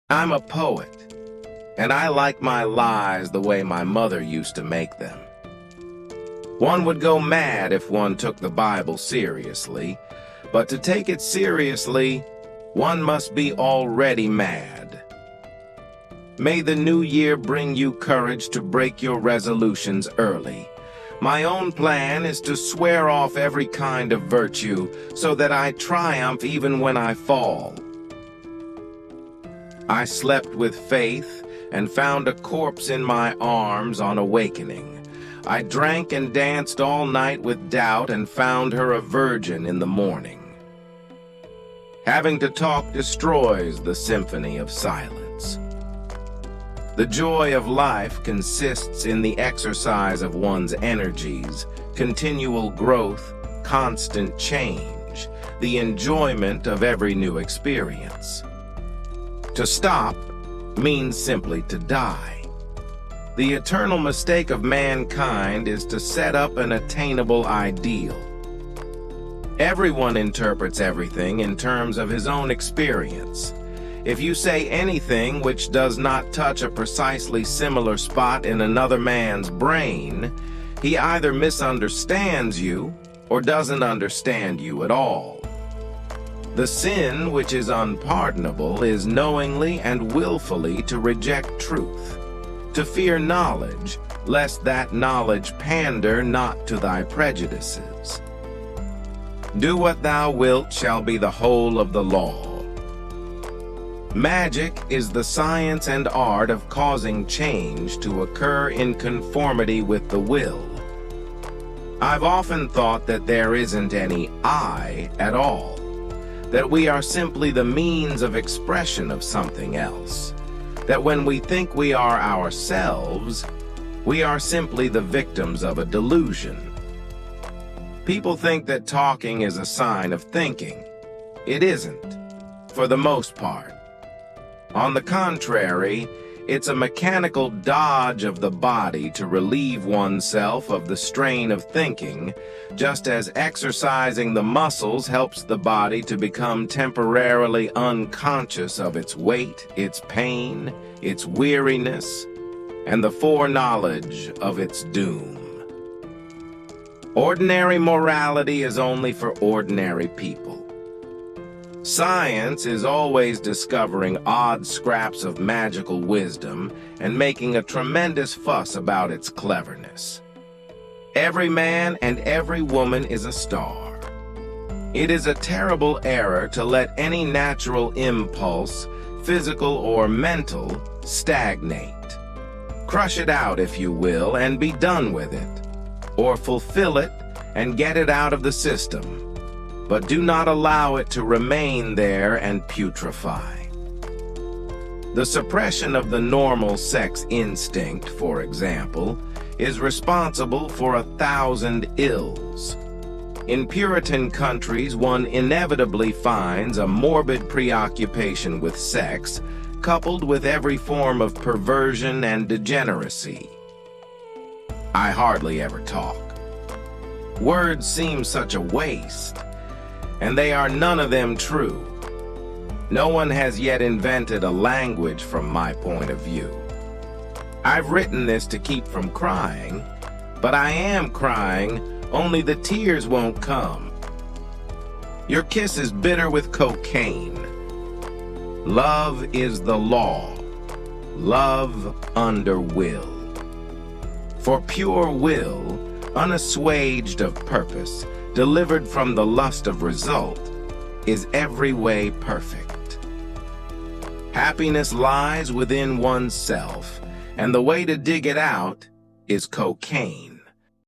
I'm a poet, and I like my lies the way my mother used to make them. One would go mad if one took the Bible seriously, but to take it seriously, one must be already mad. May the new year bring you courage to break your resolutions early. My own plan is to swear off every kind of virtue so that I triumph even when I fall. I slept with faith and found a corpse in my arms on awakening. I drank and danced all night with doubt and found her a virgin in the morning. Having to talk destroys the symphony of silence. The joy of life consists in the exercise of one's energies, continual growth, constant change, the enjoyment of every new experience. To stop means simply to die. The eternal mistake of mankind is to set up an attainable ideal. Everyone interprets everything in terms of his own experience. If you say anything which does not touch a precisely similar spot in another man's brain, he either misunderstands you or doesn't understand you at all. The sin which is unpardonable is knowingly and willfully to reject truth, to fear knowledge, lest that knowledge pander not to thy prejudices. Do what thou wilt shall be the whole of the law. Magic is the science and art of causing change to occur in conformity with the will. I've often thought that there isn't any I at all, that we are simply the means of expression of something else, that when we think we are ourselves, we are simply the victims of a delusion. People think that talking is a sign of thinking. It isn't, for the most part. On the contrary, it's a mechanical dodge of the body to relieve oneself of the strain of thinking, just as exercising the muscles helps the body to become temporarily unconscious of its weight, its pain, its weariness, and the foreknowledge of its doom. Ordinary morality is only for ordinary people. Science is always discovering odd scraps of magical wisdom and making a tremendous fuss about its cleverness. Every man and every woman is a star. It is a terrible error to let any natural impulse, physical or mental, stagnate. Crush it out, if you will, and be done with it, or fulfill it and get it out of the system. But do not allow it to remain there and putrefy. The suppression of the normal sex instinct, for example, is responsible for 1,000 ills. In Puritan countries, one inevitably finds a morbid preoccupation with sex, coupled with every form of perversion and degeneracy. I hardly ever talk. Words seem such a waste, and they are none of them true. No one has yet invented a language from my point of view. I've written this to keep from crying, but I am crying, only the tears won't come. Your kiss is bitter with cocaine. Love is the law. Love under will. For pure will, unassuaged of purpose, delivered from the lust of result, is every way perfect. Happiness lies within oneself, and the way to dig it out is cocaine.